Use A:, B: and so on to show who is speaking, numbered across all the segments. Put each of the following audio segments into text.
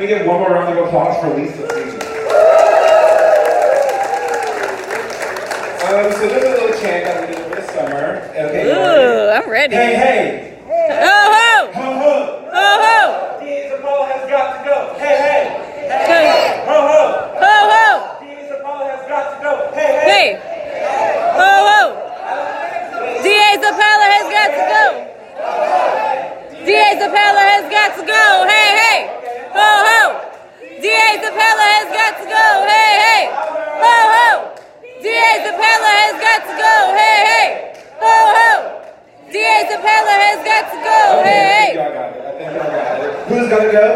A: we get one more round of applause for Lisa, please? So there's a little chant that we did over the summer. Okay,
B: ooh, I'm ready.
A: Hey, hey!
B: Ho, ho!
A: Ho, ho!
B: Ho, ho!
A: Zappala has got to go. Hey, hey!
B: Hey!
A: Hey! Ho, ho!
B: Ho, ho!
A: Zappala has got to go. Hey, hey!
B: Hey! Ho, ho! DA Zappala has got to go. DA Zappala has got to go. Hey, hey! Ho, ho! DA Zappala has got to go. Hey, hey! Ho, ho! DA Zappala has got to go. Hey, hey! Ho, ho! DA Zappala has got to go. Hey, hey!
A: I think y'all got it. I think y'all got it. Who's gonna go?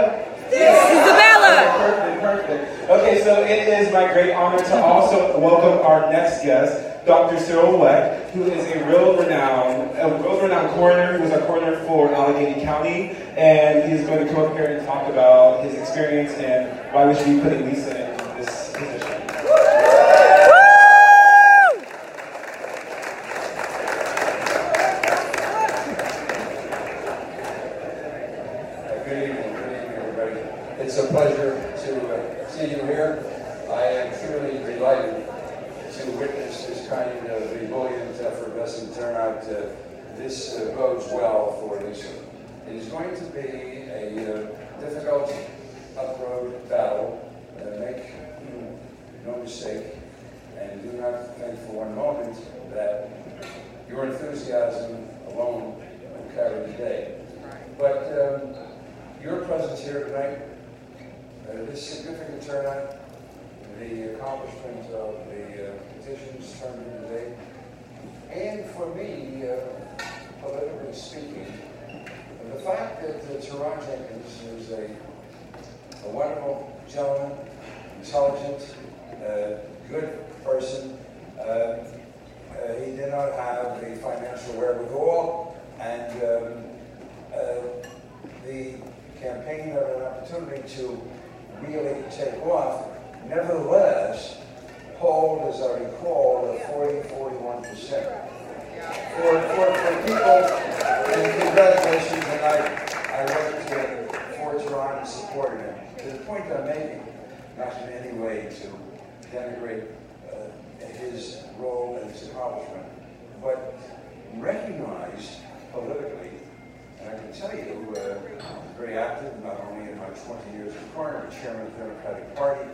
B: Zappala.
A: Perfect, perfect. Okay, so it is my great honor to also welcome our next guest, Dr. Cyril Wecht, who is a world-renowned coroner, who is a coroner for Allegheny County, and he is going to come up here and talk about his experience and why we should be putting Lisa in this position.
C: Good evening, everybody. It's a pleasure to see you here. I am truly delighted to witness this kind of ebullient, effervescent turnout. This bodes well for Lisa. It is going to be a difficult up-road battle. Make no mistake, and do not think for one moment that your enthusiasm alone will carry the day. But your presence here tonight, this significant turnout, the accomplishment of the petitions turned in today, and for me, politically speaking, the fact that Teron Jenkins is a wonderful gentleman, intelligent, good person. He did not have the financial wherewithal, and the campaign had an opportunity to really take off. Nevertheless, polled, as I recall, 40-41%. For people, and congratulations, and I went for Teron and supported him. To the point I'm making, not in any way to denigrate his role and his accomplishment, but recognized politically. And I can tell you, I'm very active, not only in my 20 years as a coroner, but chairman of the Democratic Party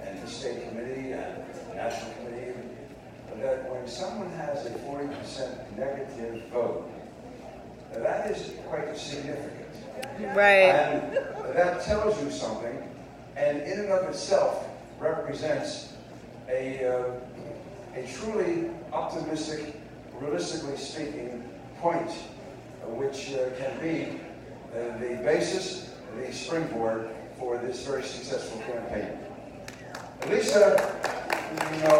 C: and the state committee and national committee, that when someone has a 40% negative vote, that is quite significant.
B: Right.
C: And that tells you something, and in and of itself represents a truly optimistic, realistically speaking, point, which can be the basis, the springboard for this very successful campaign. Lisa, you know,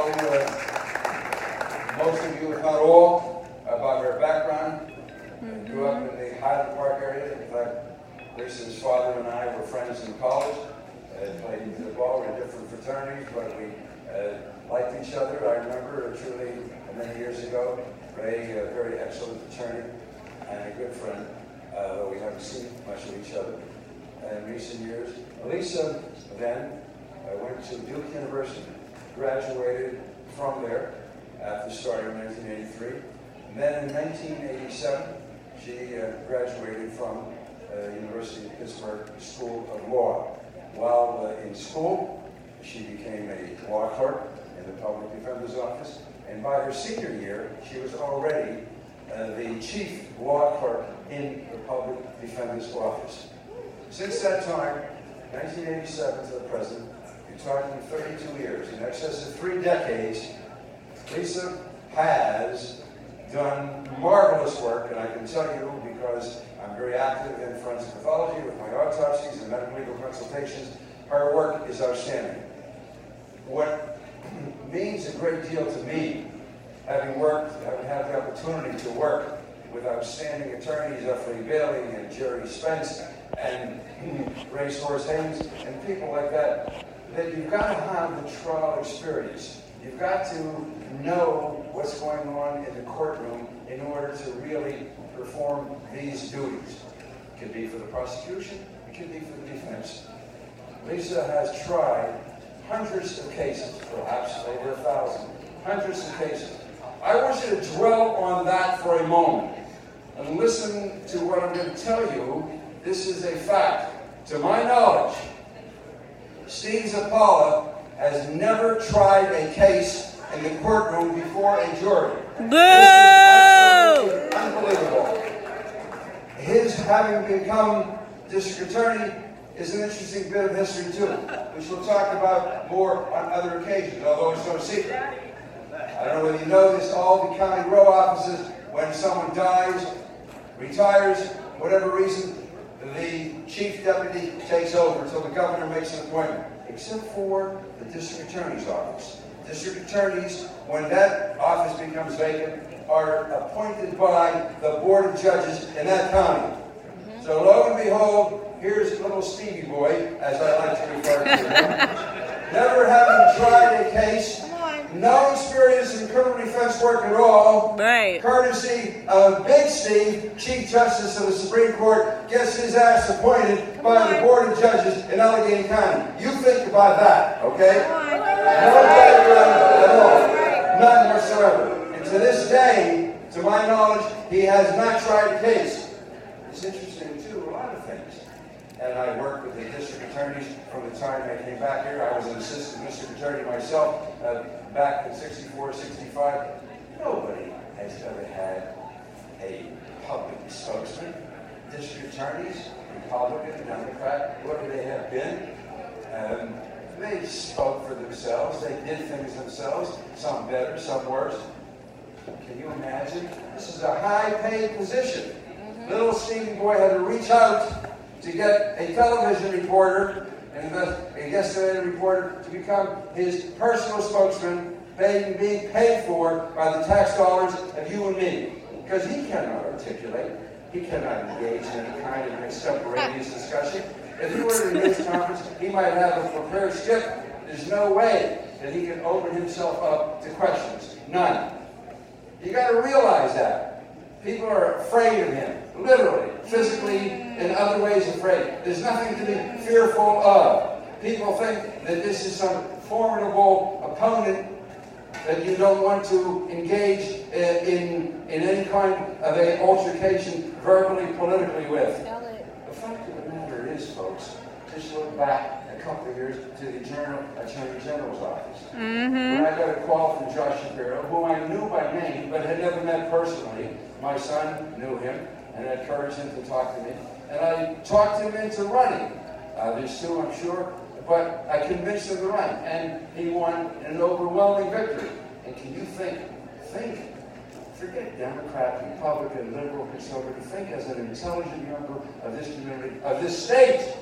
C: most of you, if not all, about her background. Grew up in the Highland Park area. In fact, Lisa's father and I were friends in college. Played ball. We were in different fraternities, but we liked each other. I remember truly many years ago. Ray, a very excellent attorney and a good friend, though we haven't seen much of each other in recent years. Lisa then went to Duke University, graduated from there after starting in 1983. And then in 1987, she graduated from University of Pittsburgh School of Law. While in school, she became a law clerk in the Public Defender's Office, and by her senior year, she was already the chief law clerk in the Public Defender's Office. Since that time, 1987 to the present, you're talking 32 years, in excess of 3 decades, Lisa has done marvelous work, and I can tell you, because I'm very active in forensic pathology with my autopsies and medical legal consultations, her work is outstanding. What means a great deal to me, having had the opportunity to work with outstanding attorneys, F. Bailey and Jerry Spence and Racehorse Haynes and people like that, that you've got to have the trial experience. You've got to know what's going on in the courtroom in order to really perform these duties. It could be for the prosecution, it could be for the defense. Lisa has tried hundreds of cases, perhaps over 1,000, hundreds of cases. I want you to dwell on that for a moment and listen to what I'm going to tell you. This is a fact. To my knowledge, Steve Zappala has never tried a case in the courtroom before a jury.
B: Boo!
C: This is unbelievable. His having become district attorney is an interesting bit of history too, which we'll talk about more on other occasions, although it's no secret. I don't know whether you know this, all the county row offices, when someone dies, retires, whatever reason, the chief deputy takes over until the governor makes an appointment, except for the district attorney's office. District attorneys, when that office becomes vacant, are appointed by the board of judges in that county. So lo and behold, here's little Stevie Boy, as I like to refer to him, never having tried a case, no experience in criminal defense work at all,
B: Right.
C: courtesy of Big Steve, Chief Justice of the Supreme Court, gets his ass appointed by the Board of Judges in Allegheny County. You think about that, okay? No background at all. None whatsoever. And to this day, to my knowledge, he has not tried a case. It's interesting, too, a lot of things. And I worked with the district attorneys from the time I came back here. I was an assistant district attorney myself back in 64, 65. Nobody has ever had a public spokesman. District attorneys, Republican, Democrat, whoever they have been, they spoke for themselves. They did things themselves, some better, some worse. Can you imagine? This is a high-paid position. Little Stevie Boy had to reach out to get a television reporter and a guest reporter to become his personal spokesman, being paid for by the tax dollars of you and me. Because he cannot articulate, he cannot engage in any kind of extemporaneous discussion. If he were at a news conference, he might have a prepared script. There's no way that he can open himself up to questions. None. You got to realize that. People are afraid of him, literally, physically, in other ways afraid. There's nothing to be fearful of. People think that this is some formidable opponent that you don't want to engage in any kind of an altercation verbally, politically with. The fact of the matter is, folks, just look back a couple of years to the Attorney General's office. When I got a call from Josh Shapiro, who I knew by name but had never met personally. My son knew him and encouraged him to talk to me. And I talked him into running. There's two, I'm sure, but I convinced him to run. And he won an overwhelming victory. And can you think, forget Democrat, Republican, liberal, conservative, think as an intelligent member of this community, of this state.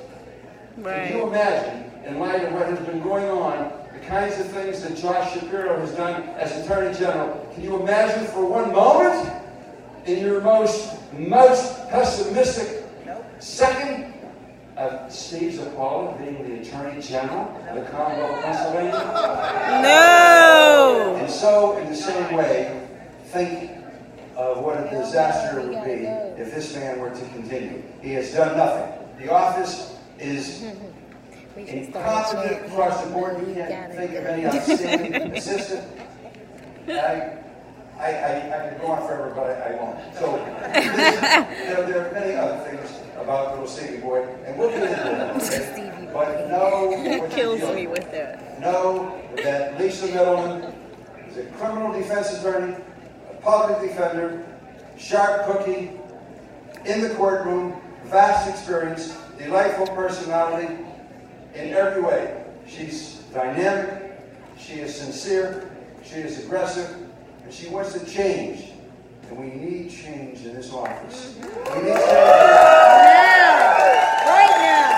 B: Right.
C: Can you imagine, in light of what has been going on, the kinds of things that Josh Shapiro has done as Attorney General? Can you imagine for one moment, in your most pessimistic second, of Steve Zappala being the Attorney General of the Commonwealth of Pennsylvania?
B: No!
C: And so, in the same way, think of what a disaster it would be if this man were to continue. He has done nothing. The office is incompetent across the board. He can't think of any outstanding assistant. I could go on forever, but I won't. So, there are many other things about little Stevie Boy, and we'll get into them, okay? But know what
B: Kills me with that.
C: Know that Lisa Middleman is a criminal defense attorney, a public defender, sharp cookie, in the courtroom, vast experience, delightful personality in every way. She's dynamic, she is sincere, she is aggressive, and she wants to change. And we need change in this office. We need change.
B: Right now.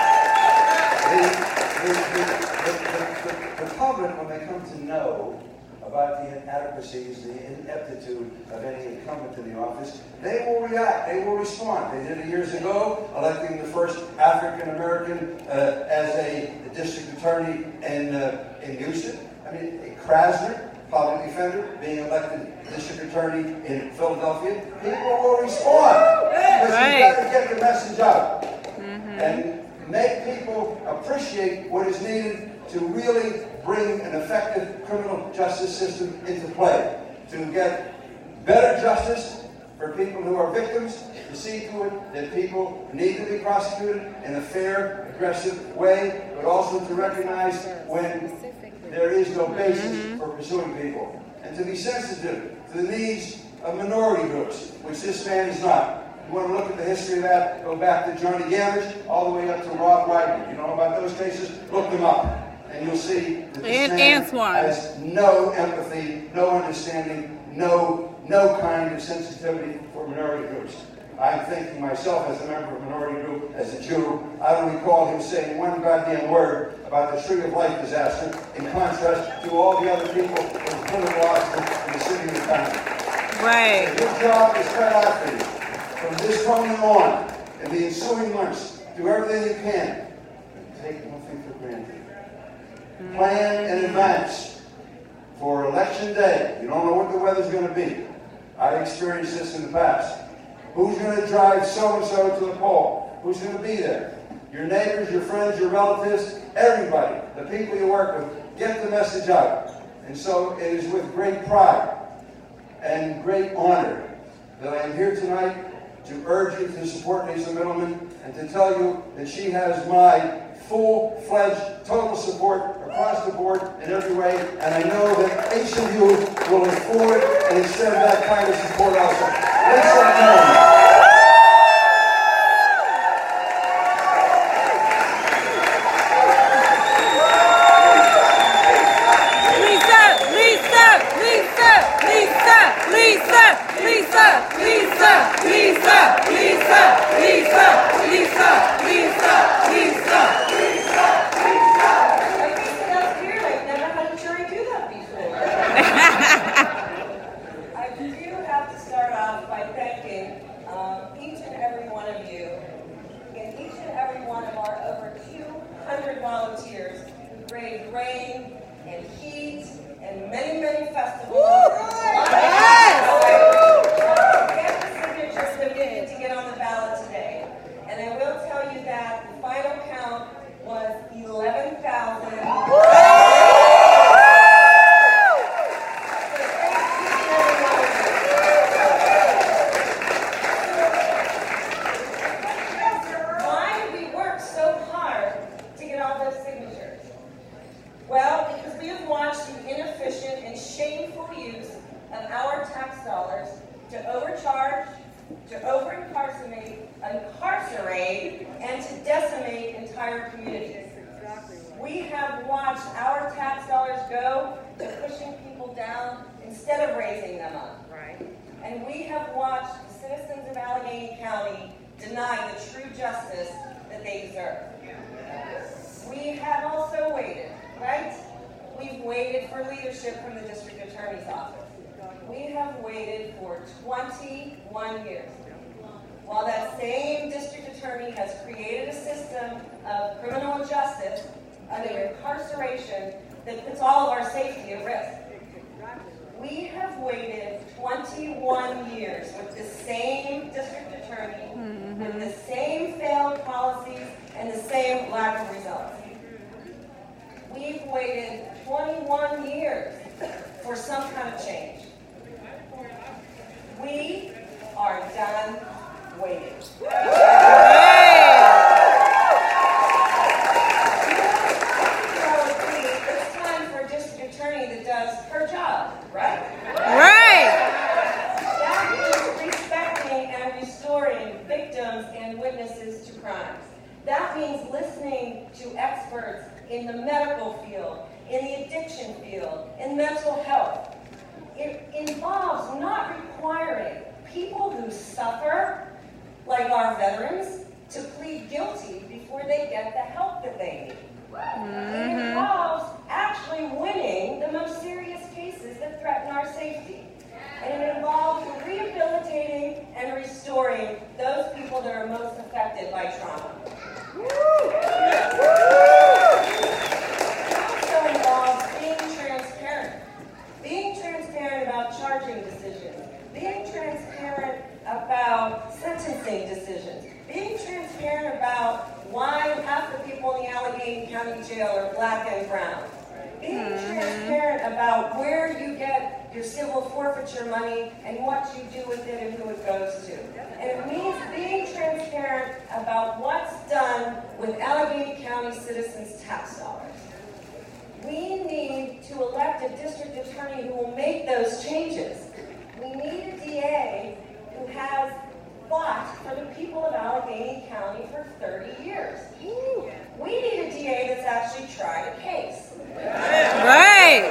C: The public, when they come to know about the inadequacies, the ineptitude of any incumbent in the office, they will react, they will respond. They did it years ago, electing the first African-American as a district attorney in Houston. I mean, Krasner, public defender, being elected district attorney in Philadelphia. People will respond because you've got to get the message out. And make people appreciate what is needed to really bring an effective criminal justice system into play, to get better justice for people who are victims, to see to it that people need to be prosecuted in a fair, aggressive way, but also to recognize when there is no basis for pursuing people, and to be sensitive to the needs of minority groups, which this man is not. You want to look at the history of that, go back to Johnny Gamage, all the way up to Rob Wyden. You know about those cases? Look them up, and you'll see that this man has no empathy, no understanding, no kind of sensitivity for minority groups. I'm thinking myself as a member of a minority group, as a Jew, I don't recall him saying one goddamn word about the Tree of Life disaster, in contrast to all the other people in the political offices in the city and the county.
B: Right.
C: Your job is cut out for you. From this moment on, in the ensuing months, do everything you can. Take nothing for granted. Plan in advance for election day. You don't know what the weather's going to be. I've experienced this in the past. Who's going to drive so-and-so to the poll? Who's going to be there? Your neighbors, your friends, your relatives, everybody, the people you work with, get the message out. And so it is with great pride and great honor that I am here tonight to urge you to support Lisa Middleman and to tell you that she has my full-fledged, total support across the board in every way, and I know that each of you will afford and extend that kind of support also. Lisa Middleman.
D: and to decimate entire communities. We have watched our tax dollars go to pushing people down instead of raising them up. And we have watched the citizens of Allegheny County deny the true justice that they deserve. We have also waited, right? We've waited for leadership from the district attorney's office. We have waited for 21 years. While that same district attorney has created a system of criminal justice under incarceration that puts all of our safety at risk. We have waited 21 years with the same district attorney, with the same failed policies and the same lack of results. We've waited 21 years for some kind of change. We are done waiting. It's time for a district attorney that does her job, right? That means respecting and restoring victims and witnesses to crimes. That means listening to experts in the medical field, in the addiction field, in mental health. It involves not requiring people who suffer, like our veterans, to plead guilty before they get the help that they need. It involves actually winning the most serious cases that threaten our safety. And it involves rehabilitating and restoring those people that are most affected by trauma. It also involves being transparent about charging decisions, being transparent about sentencing decisions, being transparent about why you have people in the Allegheny County Jail are black and brown. Being transparent about where you get your civil forfeiture money and what you do with it and who it goes to. And it means being transparent about what's done with Allegheny County citizens' tax dollars. We need to elect a district attorney who will make those changes. We need a DA who has fought for the people of Allegheny County for 30 years. We need a DA that's actually tried a case.
B: Right.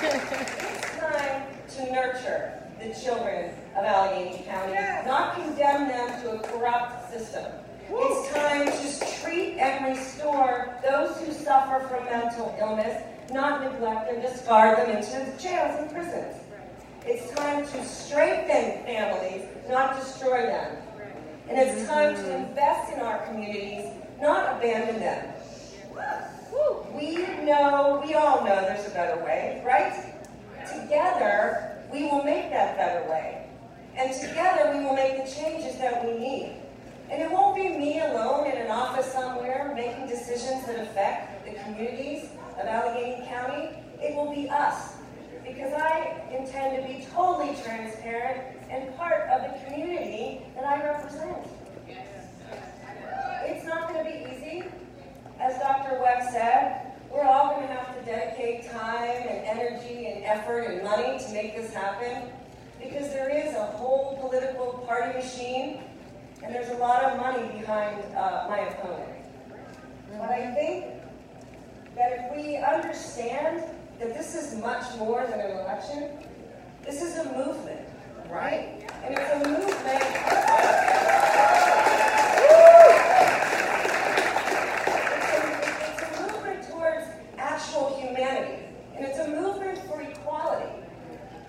D: It's time to nurture the children of Allegheny County, not condemn them to a corrupt system. It's time to treat and restore those who suffer from mental illness, not neglect and discard them into the jails and prisons. It's time to strengthen families, not destroy them. And it's time to invest in our communities, not abandon them. We all know there's a better way, right? Together, we will make that better way. And together, we will make the changes that we need. And it won't be me alone in an office somewhere making decisions that affect the communities of Allegheny County. It will be us. Because I intend to be totally transparent and part of the community that I represent. It's not going to be easy. As Dr. Wecht said, we're all going to have to dedicate time and energy and effort and money to make this happen. Because there is a whole political party machine, and there's a lot of money behind my opponent. But I think that if we understand that this is much more than an election, this is a movement, right? And it's a movement. It's a movement towards actual humanity, and it's a movement for equality,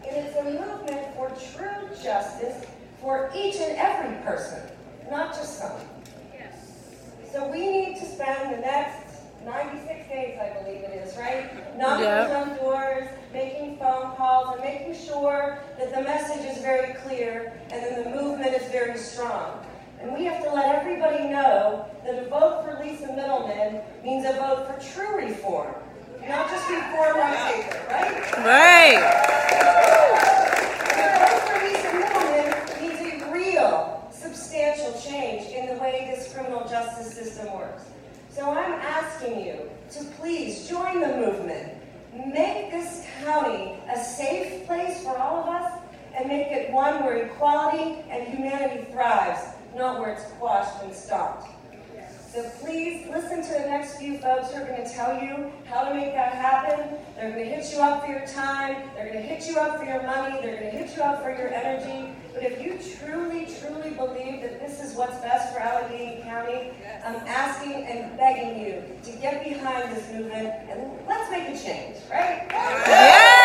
D: and it's a movement for true justice for each and every person, not just some. So we need to spend the next 96 days, I believe it is, right? Knocking on doors, making phone calls, and making sure that the message is very clear and that the movement is very strong. And we have to let everybody know that a vote for Lisa Middleman means a vote for true reform, not just reform on paper, right?
B: Right.
D: A vote for Lisa Middleman means a real, substantial change in the way this criminal justice system works. So I'm asking you to please join the movement. Make this county a safe place for all of us and make it one where equality and humanity thrives, not where it's quashed and stopped. So please listen to the next few folks who are going to tell you how to make that happen. They're going to hit you up for your time. They're going to hit you up for your money. They're going to hit you up for your energy. But if you truly, truly believe that this is what's best for Allegheny County, I'm asking and begging you to get behind this movement and let's make a change, right?
B: Yeah!